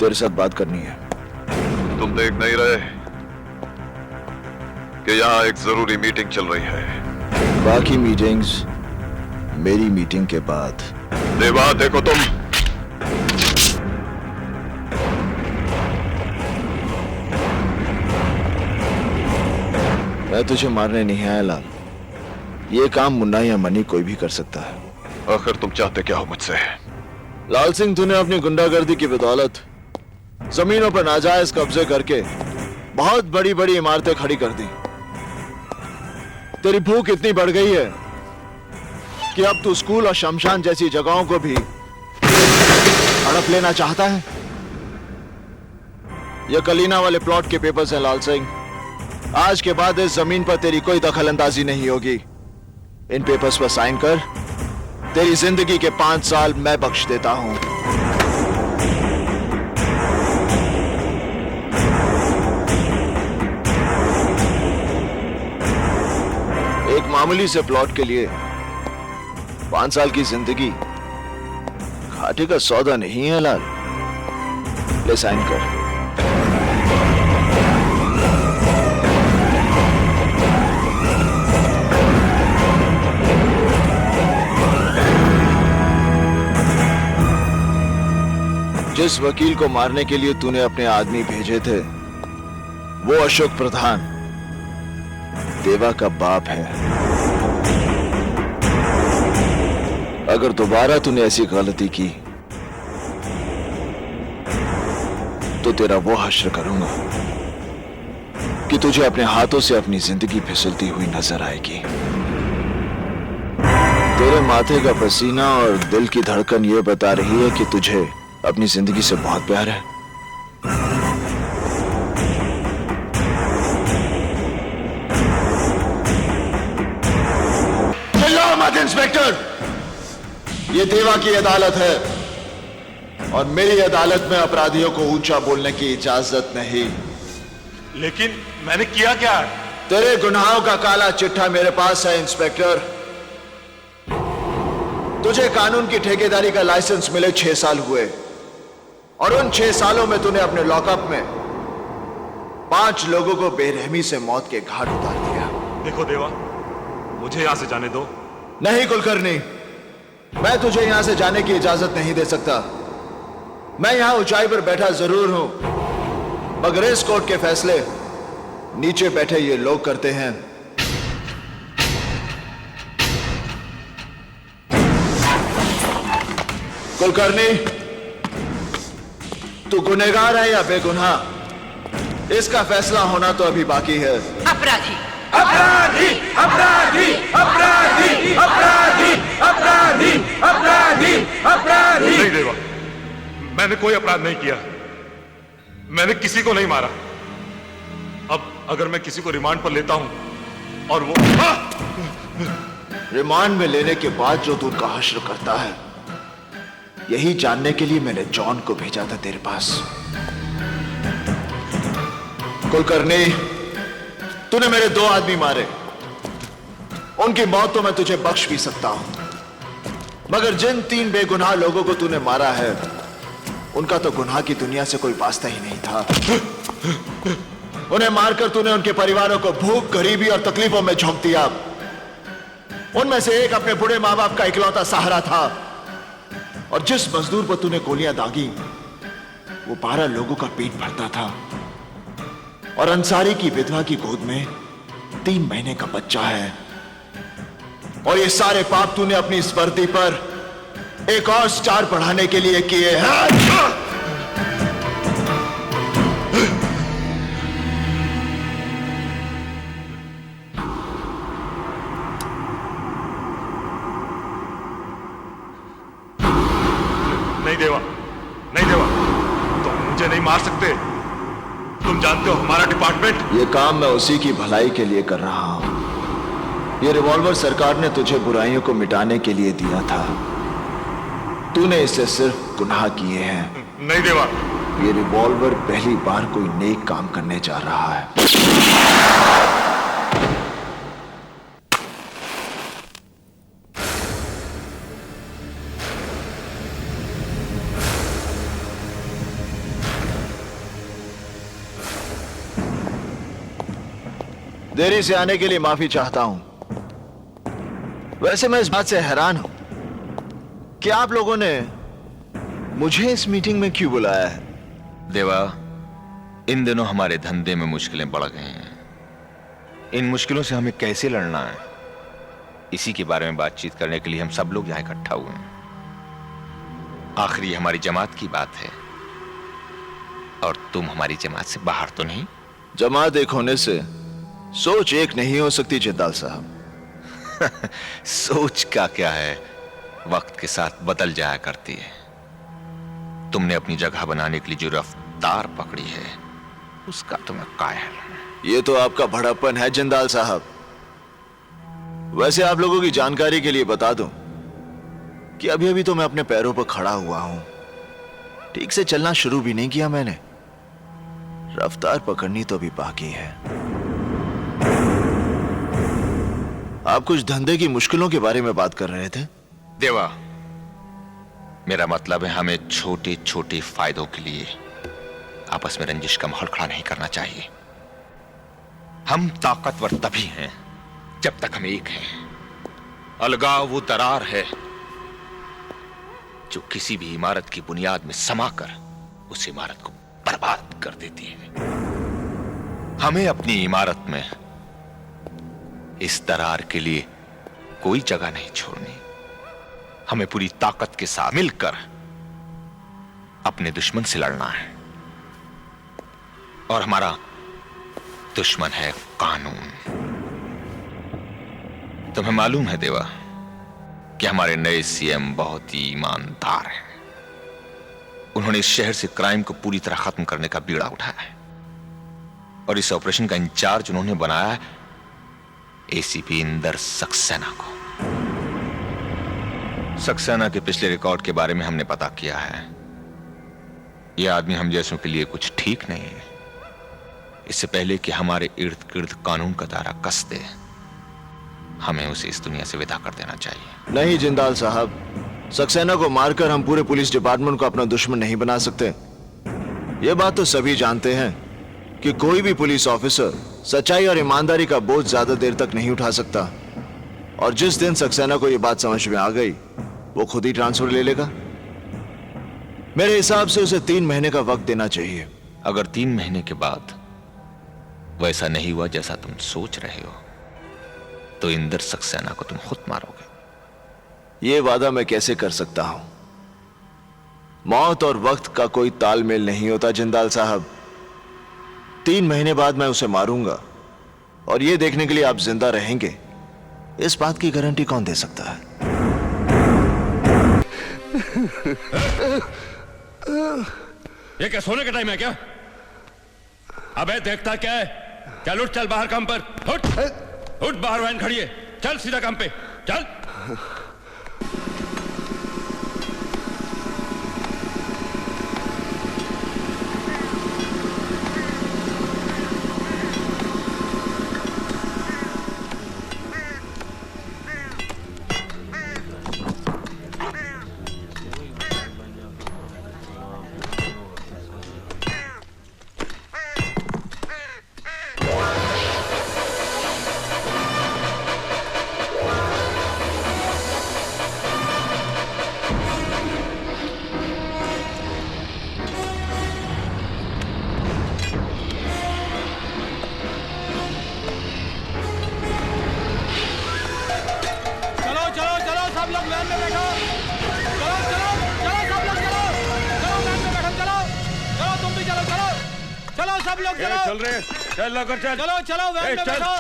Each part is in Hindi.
तेरे साथ बात करनी है। तुम देख नहीं रहे कि यहाँ एक जरूरी मीटिंग चल रही है? बाकी मीटिंग्स मेरी मीटिंग के बाद। देवा, देखो तुम। मैं तुझे मारने नहीं आया लाल। ये काम मुन्ना या मनी कोई भी कर सकता है। आखिर तुम चाहते क्या हो मुझसे? लाल सिंह, तूने अपनी गुंडागर्दी की बदौलत जमीनों पर नाजायज कब्जे करके बहुत बड़ी बड़ी इमारतें खड़ी कर दी। तेरी भूख इतनी बढ़ गई है कि अब तू स्कूल और शमशान जैसी जगहों को भी हड़प लेना चाहता है। ये कलीना वाले प्लॉट के पेपर्स हैं लाल सिंह। आज के बाद इस जमीन पर तेरी कोई दखल अंदाजी नहीं होगी। इन पेपर्स पर साइन कर। तेरी जिंदगी के 5 साल मैं बख्श देता हूं। एक मामूली से प्लॉट के लिए 5 साल की जिंदगी घाटे का सौदा नहीं है लाल। ले साइन कर। जिस वकील को मारने के लिए तूने अपने आदमी भेजे थे वो अशोक प्रधान देवा का बाप है। अगर दोबारा तूने ऐसी गलती की तो तेरा वो हश्र करूंगा कि तुझे अपने हाथों से अपनी जिंदगी फिसलती हुई नजर आएगी। तेरे माथे का पसीना और दिल की धड़कन ये बता रही है कि तुझे अपनी जिंदगी से बहुत प्यार है। चिल्लाओ मत इंस्पेक्टर, ये देवा की अदालत है और मेरी अदालत में अपराधियों को ऊंचा बोलने की इजाजत नहीं। लेकिन मैंने किया क्या? तेरे गुनाहों का काला चिट्ठा मेरे पास है इंस्पेक्टर। तुझे कानून की ठेकेदारी का लाइसेंस मिले 6 साल हुए और उन 6 सालों में तूने अपने लॉकअप में 5 लोगों को बेरहमी से मौत के घाट उतार दिया। देखो देवा, मुझे यहां से जाने दो। नहीं कुलकर्णी, मैं तुझे यहां से जाने की इजाजत नहीं दे सकता। मैं यहां ऊंचाई पर बैठा जरूर हूं, मगर इस कोर्ट के फैसले नीचे बैठे ये लोग करते हैं। कुलकर्णी, तू गुनहगार है या बेगुनाह, इसका फैसला होना तो अभी बाकी है। अपराधी अपराधी अपराधी अपराधी अपराधी अपराधी अपराधी अपराधी। नहीं देवा, मैंने कोई अपराध नहीं किया। मैंने किसी को नहीं मारा। अब अगर मैं किसी को रिमांड पर लेता हूं और वो रिमांड में लेने के बाद जो तू उनका हश्र करता है, यही जानने के लिए मैंने जॉन को भेजा था तेरे पास। कुलकर्णी, तूने मेरे 2 आदमी मारे। उनकी मौत तो मैं तुझे बख्श भी सकता हूं, मगर जिन 3 बेगुनाह लोगों को तूने मारा है उनका तो गुनाह की दुनिया से कोई वास्ता ही नहीं था। उन्हें मारकर तूने उनके परिवारों को भूख, गरीबी और तकलीफों में झोंक दिया। उनमें से एक अपने बूढ़े मां बाप का इकलौता सहारा था और जिस मजदूर पर तूने गोलियां दागी वो 12 लोगों का पेट भरता था और अंसारी की विधवा की गोद में 3 महीने का बच्चा है। और ये सारे पाप तूने अपनी इस वर्दी पर एक और स्टार बढ़ाने के लिए किए हैं। नहीं देवा, नहीं देवा, तुम मुझे नहीं मार सकते। तुम जानते हो हमारा डिपार्टमेंट। ये काम मैं उसी की भलाई के लिए कर रहा हूं। ये रिवॉल्वर सरकार ने तुझे बुराइयों को मिटाने के लिए दिया था। तूने इससे सिर्फ गुनाह किए हैं। नहीं देवा, ये रिवॉल्वर पहली बार कोई नेक काम करने जा रहा है। देरी से आने के लिए माफी चाहता हूं। वैसे मैं इस बात से हैरान हूं कि आप लोगों ने मुझे इस मीटिंग में क्यों बुलाया है। देवा, इन दिनों हमारे धंधे में मुश्किलें बढ़ गई हैं। इन मुश्किलों से हमें कैसे लड़ना है, इसी के बारे में बातचीत करने के लिए हम सब लोग यहां इकट्ठा हुए हैं। आखिर ये हमारी जमात की बात है, और तुम हमारी जमात से बाहर तो नहीं? जमात एक होने से सोच एक नहीं हो सकती जिंदाल साहब। सोच का क्या है, वक्त के साथ बदल जाया करती है। तुमने अपनी जगह बनाने के लिए जो रफ्तार पकड़ी है, उसका तुम्हें कायल हूं। ये तो आपका भड़प्पन है जिंदाल साहब। वैसे आप लोगों की जानकारी के लिए बता दूं कि अभी अभी तो मैं अपने पैरों पर खड़ा हुआ हूं। ठीक से चलना शुरू भी नहीं किया मैंने, रफ्तार पकड़नी तो भी बाकी है। आप कुछ धंधे की मुश्किलों के बारे में बात कर रहे थे। देवा, मेरा मतलब है हमें छोटे छोटे फायदों के लिए आपस में रंजिश का माहौल खड़ा नहीं करना चाहिए। हम ताकतवर तभी हैं जब तक हम एक हैं। अलगाव वो दरार है जो किसी भी इमारत की बुनियाद में समाकर उस इमारत को बर्बाद कर देती है। हमें अपनी इमारत में इस दरार के लिए कोई जगह नहीं छोड़नी। हमें पूरी ताकत के साथ मिलकर अपने दुश्मन से लड़ना है, और हमारा दुश्मन है कानून। तुम्हें मालूम है देवा कि हमारे नए सीएम बहुत ही ईमानदार हैं। उन्होंने इस शहर से क्राइम को पूरी तरह खत्म करने का बीड़ा उठाया है, और इस ऑपरेशन का इंचार्ज उन्होंने बनाया है एसीपी इंदर सक्सेना को। सक्सेना के पिछले रिकॉर्ड के बारे में हमने पता किया है। यह आदमी हम जैसों के लिए कुछ ठीक नहीं है। इससे पहले कि हमारे इर्द गिर्द कानून का दायरा कस दे, हमें उसे इस दुनिया से विदा कर देना चाहिए। नहीं जिंदाल साहब, सक्सेना को मारकर हम पूरे पुलिस डिपार्टमेंट को अपना दुश्मन नहीं बना सकते। यह बात तो सभी जानते हैं कि कोई भी पुलिस ऑफिसर सच्चाई और ईमानदारी का बोझ ज्यादा देर तक नहीं उठा सकता, और जिस दिन सक्सेना को यह बात समझ में आ गई, वो खुद ही ट्रांसफर ले लेगा। मेरे हिसाब से उसे 3 महीने का वक्त देना चाहिए। अगर 3 महीने के बाद वैसा नहीं हुआ जैसा तुम सोच रहे हो, तो इंदर सक्सेना को तुम खुद मारोगे। यह वादा मैं कैसे कर सकता हूं? मौत और वक्त का कोई तालमेल नहीं होता जिंदाल साहब। 3 महीने बाद मैं उसे मारूंगा, और यह देखने के लिए आप जिंदा रहेंगे, इस बात की गारंटी कौन दे सकता है? ये क्या सोने का टाइम है क्या? अबे देखता क्या है? चल उठ, चल बाहर काम पर। उठ उठ, बाहर वैन खड़ी है, चल सीधा काम पे चल। चल रहे, चल लौकर चल। चलो चलो वैन में बैठो।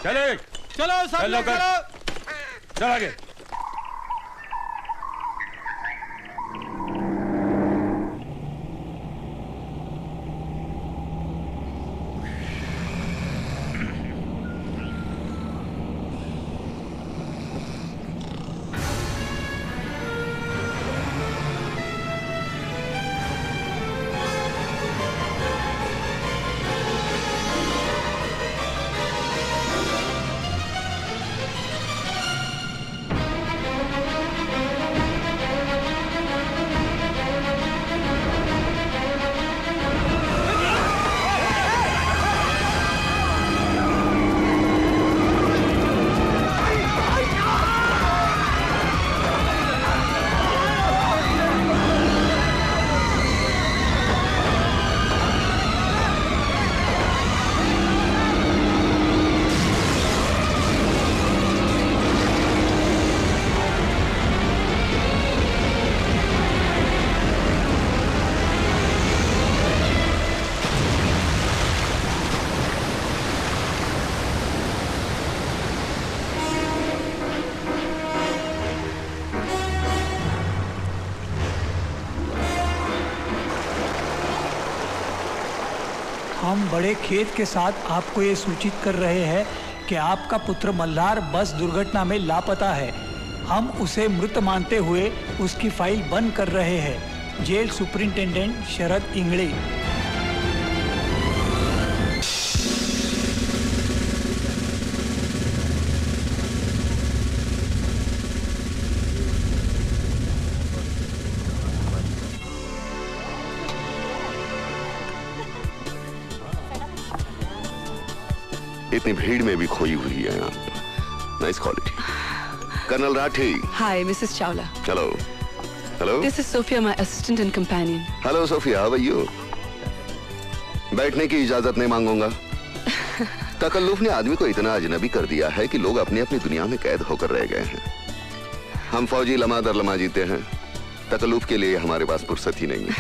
चले चलो सब लोग चलो, चल आगे। हम बड़े खेद के साथ आपको ये सूचित कर रहे हैं कि आपका पुत्र मल्हार बस दुर्घटना में लापता है। हम उसे मृत मानते हुए उसकी फाइल बंद कर रहे हैं। Jail superintendent Sharad Ingde. इतनी भीड़ में भी खोई हुई है आप। Nice quality. Colonel Rathi. Hi, Mrs. Chawla. Hello. Hello. This is Sophia, my assistant and companion. Hello Sophia, how are you? बैठने की इजाजत नहीं मांगूंगा। तकल्लुफ ने आदमी को इतना अजनबी कर दिया है कि लोग अपनी अपनी दुनिया में कैद होकर रह गए हैं। हम फौजी लम्हा दर लम्हा जीते हैं। तकल्लुफ के लिए हमारे पास फुर्सत ही नहीं है।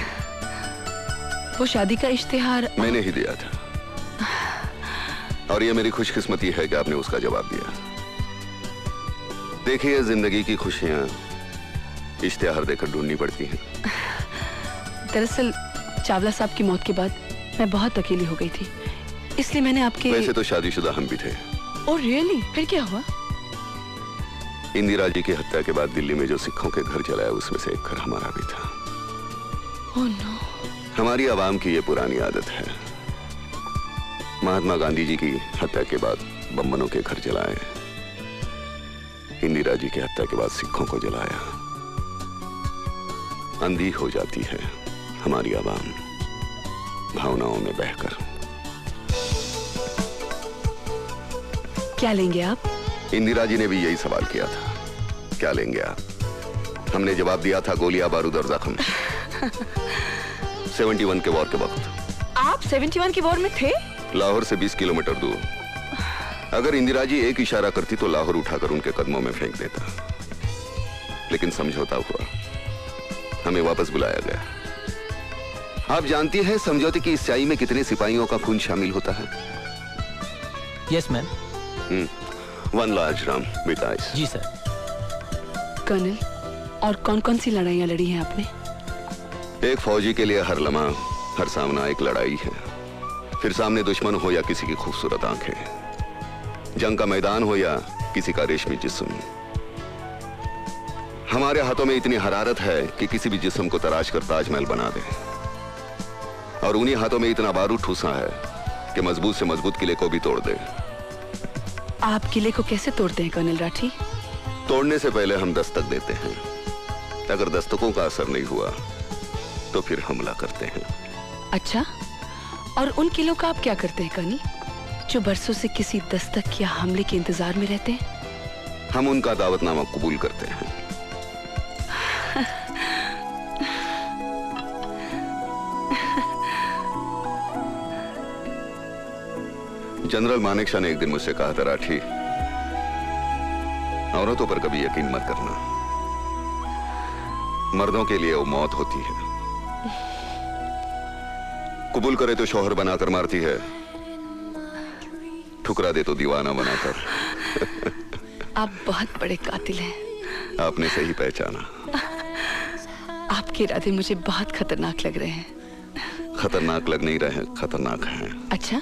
वो शादी का इश्तिहार मैंने ही दिया था और ये मेरी खुशकिस्मती है कि आपने उसका जवाब दिया। देखिए, जिंदगी की खुशियां इश्तिहार देकर ढूंढनी पड़ती हैं। दरअसल चावला साहब की मौत के बाद मैं बहुत अकेली हो गई थी, इसलिए मैंने आपके। वैसे तो शादीशुदा हम भी थे। Oh really? फिर क्या हुआ? इंदिरा जी की हत्या के बाद दिल्ली में जो सिखों के घर जलाया उसमें से एक घर हमारा भी था। Oh no. हमारी आवाम की ये पुरानी आदत है। महात्मा गांधी जी की हत्या के बाद बम्बनों के घर जलाए, इंदिरा जी की हत्या के बाद सिखों को जलाया। अंधी हो जाती है हमारी आवाम भावनाओं में बहकर। क्या लेंगे आप? इंदिरा जी ने भी यही सवाल किया था, क्या लेंगे आप? हमने जवाब दिया था, गोलियां, बारूद और जख्म। 71 के वॉर के वक्त। आप 71 की वॉर में थे? लाहौर से 20 किलोमीटर दूर। अगर इंदिरा जी एक इशारा करती तो लाहौर उठाकर उनके कदमों में फेंक देता, लेकिन समझौता हुआ, हमें वापस बुलाया गया। आप जानती हैं समझौते की इस स्याही में कितने सिपाहियों का खून शामिल होता है? Yes ma'am. 1 large drum with ice. जी सर। कर्नल, और कौन कौन सी लड़ाइयां लड़ी हैं आपने? एक फौजी के लिए हर लम्हा, हर सामना एक लड़ाई है। फिर सामने दुश्मन हो या किसी की खूबसूरत आंखें, जंग का मैदान हो या किसी का रेशमी जिस्म, हमारे हाथों में इतनी हरारत है कि किसी भी जिस्म को तराश कर ताजमहल बना दे। और उन्हीं हाथों में इतना बारूद ठूसा है कि मजबूत से मजबूत किले को भी तोड़ दे। आप किले को कैसे तोड़ते हैं कर्नल राठी? तोड़ने से पहले हम दस्तक देते हैं। अगर दस्तकों का असर नहीं हुआ तो फिर हमला करते हैं। अच्छा, और उन किलों का आप क्या करते हैं कर्नल, जो बरसों से किसी दस्तक या हमले के इंतजार में रहते हैं? हम उनका दावतनामा कबूल करते हैं। जनरल मानेकशॉ ने एक दिन मुझसे कहा था, राठी, औरतों पर कभी यकीन मत करना। मर्दों के लिए वो मौत होती है। कबूल करे तो शौहर बनाकर मारती है, ठुकरा दे तो दीवाना बनाकर। आप बहुत बड़े कातिल हैं। आपने सही पहचाना। आपके इरादे मुझे बहुत खतरनाक लग रहे हैं। खतरनाक लग नहीं रहे, खतरनाक हैं। अच्छा,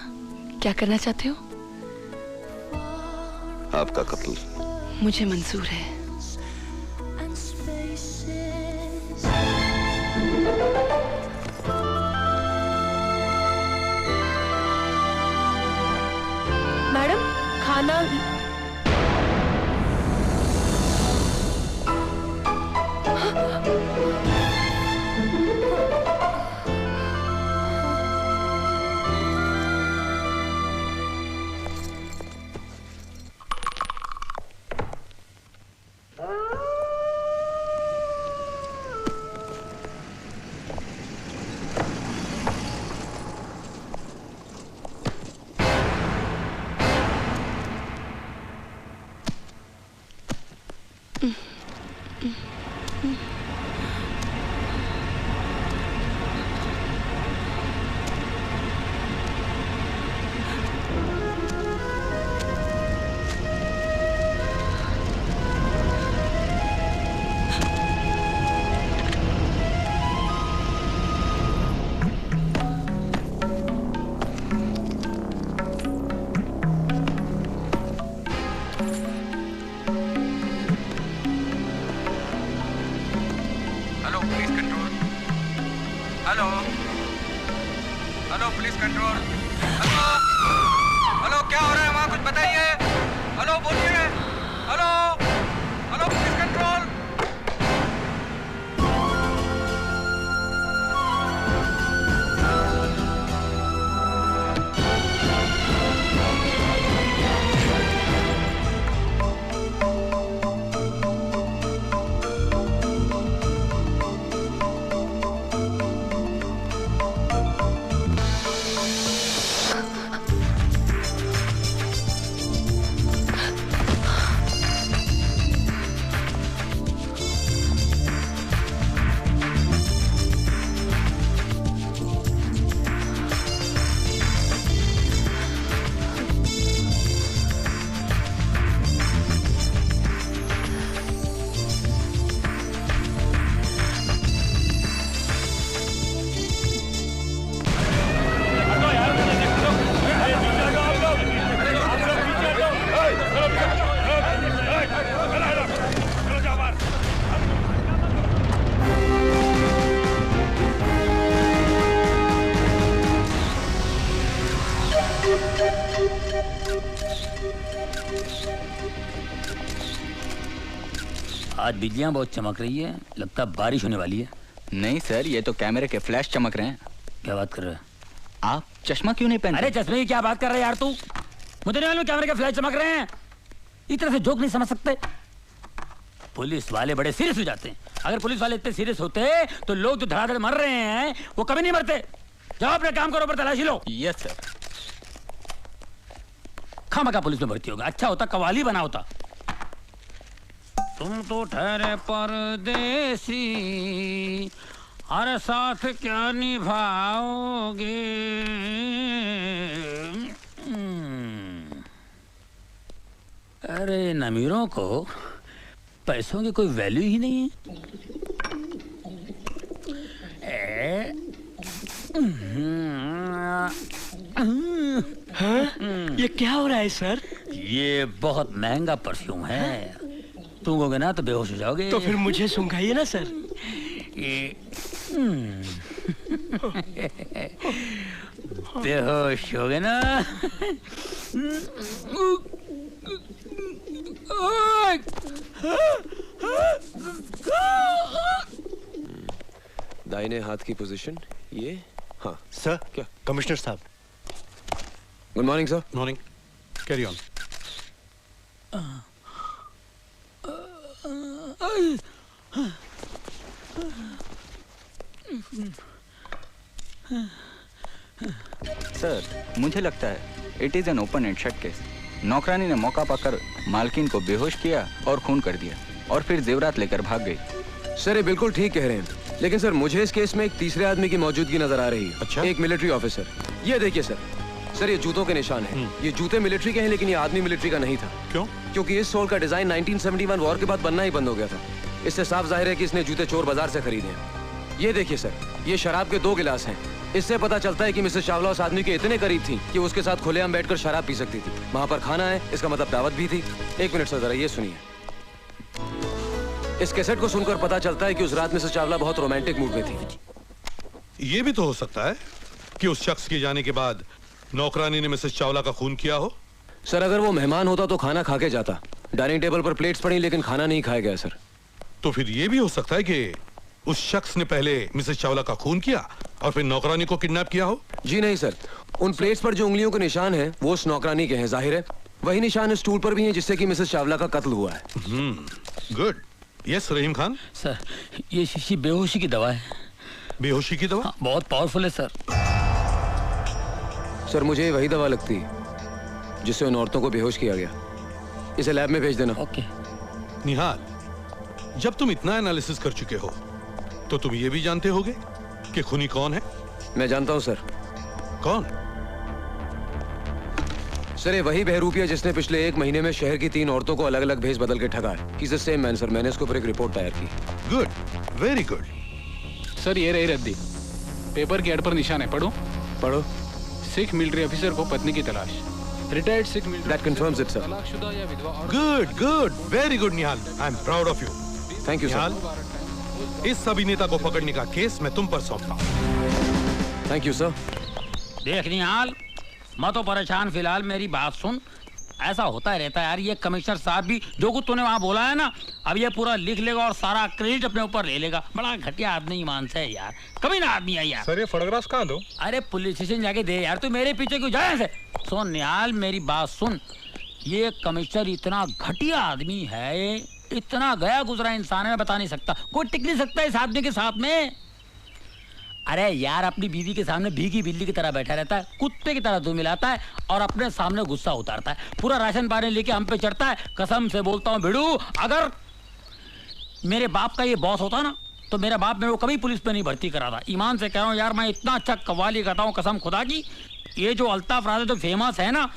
क्या करना चाहते हो? आपका कत्ल। मुझे मंजूर है। मैडम, खाना। Police control. हेलो हेलो, क्या हो रहा है वहाँ, कुछ बताइए। हेलो बोलिए। Hello hello police control. आज बिजलियां बहुत चमक रही है, लगता बारिश होने वाली है। नहीं सर, ये तो कैमरे के फ्लैश चमक रहे हैं। क्या बात कर रहे हैं आप? चश्मा क्यों नहीं पहनते? अरे चश्मे की क्या बात कर रहे हैं यार तू? मुझे नहीं मालूम कैमरे के फ्लैश चमक रहे हैं। इस तरह से जोक नहीं समझ सकते। पुलिस वाले बड़े सीरियस हो जाते हैं। अगर पुलिस वाले इतने सीरियस होते तो लोग जो धड़ाधड़ मर रहे हैं वो कभी नहीं मरते। जाओ अपना काम करो, पर तलाशी लो। Yes sir. खामखा पुलिस में भर्ती होगा, अच्छा होता कवाली बना होता। तुम तो ठहरे परदेसी, हर साथ क्या निभाओगे। अरे इन अमीरों को पैसों की कोई वैल्यू ही नहीं है। हाँ? ये क्या हो रहा है सर? ये बहुत महंगा परफ्यूम है। सूंघोगे ना तो बेहोश हो जाओगे। तो फिर मुझे सूंघाइए ना सर। बेहोश हो गए ना। दाहिने हाथ की पोजीशन ये। हाँ सर। क्या? कमिश्नर साहब। Good morning sir. Morning. Carry on. Sir, मुझे लगता है it is an open and shut case. नौकरानी ने मौका पाकर मालकिन को बेहोश किया और खून कर दिया और फिर जेवरात लेकर भाग गई। सर ये बिल्कुल ठीक कह रहे हैं, लेकिन सर मुझे इस केस में एक तीसरे आदमी की मौजूदगी नजर आ रही है। अच्छा? एक मिलिट्री ऑफिसर। ये देखिए सर, सर ये जूतों के निशान हैं। ये जूते मिलिट्री के हैं, लेकिन ये आदमी मिलिट्री का नहीं था। क्यों? क्योंकि इस सोल का डिजाइन 1971 वॉर के बाद बनना ही बंद हो गया था। इससे साफ जाहिर है कि इसने जूते चोर बाजार से खरीदे हैं। ये देखिए सर, ये शराब के 2 गिलास हैं। इससे पता चलता है कि मिसेस चावला उस आदमी के इतने करीब थी कि उसके साथ खुलेआम बैठकर शराब पी सकती थी। वहां पर खाना है, इसका मतलब दावत भी थी। 1 मिनट सर, जरा ये सुनिए। इस कैसेट को सुनकर पता चलता है कि उस रात मिसेस चावला बहुत रोमांटिक मूड में थी। ये भी तो हो सकता है कि उस शख्स के जाने के बाद नौकरानी ने मिसेस चावला का खून किया हो। सर अगर वो मेहमान होता तो खाना खा के जाता। डाइनिंग टेबल पर प्लेट्स पड़ी, लेकिन खाना नहीं खाया गया सर। तो फिर ये भी हो सकता है कि उस शख्स ने पहले मिसेस चावला का खून किया और फिर नौकरानी को किडनैप किया हो। जी नहीं सर, उन प्लेट्स पर जो उंगलियों के निशान हैं वो उस नौकरानी के हैं। जाहिर है वही निशान इस स्टूल पर भी हैं जिससे कि मिसेस चावला का कत्ल हुआ है। गुड। यस रहीम खान। सर ये शीशी बेहोशी की दवा है। बेहोशी की दवा? हाँ, बहुत पावरफुल है सर। सर मुझे वही दवा लगती है जिससे उन औरतों को बेहोश किया गया। इसे लैब में भेज देना। ओके। निहाल, जब तुम इतना एनालिसिस कर चुके हो तो तुम ये भी जानते होगे कि खूनी कौन है? मैं जानता हूं सर। कौन? सर ये वही बहरूपिया जिसने पिछले 1 महीने में शहर की 3 औरतों को अलग अलग भेज बदल के ठगा है। He's the same man sir. मैंने इसके ऊपर एक रिपोर्ट तैयार की। Good, very good. सर ये रही रद्दी। पेपर के एड पर निशान है, पढ़ो। पढ़ो। सिख मिलिट्री ऑफिसर को पत्नी की तलाश। Retired Sikh military. That confirms it, sir. तलाकशुदा या विधवा औरत। Good good, very good Nihal. I am proud of you. Thank you Nihal, इस अभिनेता को पकड़ने का केस मैं तुम पर सौंपता हूँ। Thank you sir. देख निहाल, मैं तो परेशान फिलहाल, मेरी बात सुन। ऐसा होता ही रहता है यार, ये कमिश्नर साहब भी जो कुछ तूने वहाँ बोला है ना, अब ये पूरा लिख लेगा और सारा क्रेडिट अपने ऊपर ले लेगा। बड़ा घटिया आदमी ईमान से है यार, कभी ना आदमी है यार। सर ये फोटोग्राफ्स कहाँ दो? अरे पुलिस स्टेशन जाके दे यार, तू मेरे पीछे क्यों जाए ऐसे? सुन निहाल, मेरी बात सुन, ये कमिश्नर इतना घटिया आदमी है, इतना गया गुजरा इंसान है, मैं बता नहीं सकता। कोई टिक नहीं सकता इस आदमी के साथ में। अरे यार, अपनी बीवी के सामने भीगी बिल्ली की तरह बैठा रहता है, कुत्ते की तरह दूध मिलाता है और अपने सामने गुस्सा उतारता है। पूरा राशन पानी लेके हम पे चढ़ता है। कसम से बोलता हूँ भिड़ू, अगर मेरे बाप का ये बॉस होता ना, तो मेरा बाप मेरे को कभी पुलिस पे नहीं भर्ती करा था। ईमान से कह रहा हूँ यार, मैं इतना अच्छा कव्वाली गाता हूँ, कसम खुदा की। ये जो अल्ताफ राजा जो फेमस है ना,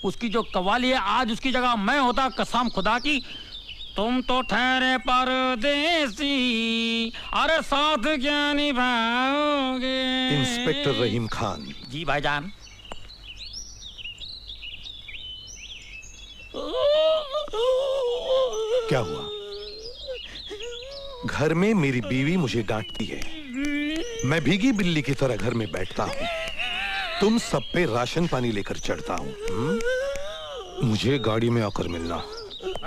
उसकी जो कव्वाली है, आज उसकी जगह मैं होता, कसम खुदा की। तुम तो ठहरे परदेसी, अरे साथ क्या निभाओगे? इंस्पेक्टर रहीम खान। जी भाईजान। क्या हुआ? घर में मेरी बीवी मुझे डांटती है, मैं भीगी बिल्ली की तरह घर में बैठता हूँ, तुम सब पे राशन पानी लेकर चढ़ता हूँ। मुझे गाड़ी में आकर मिलना।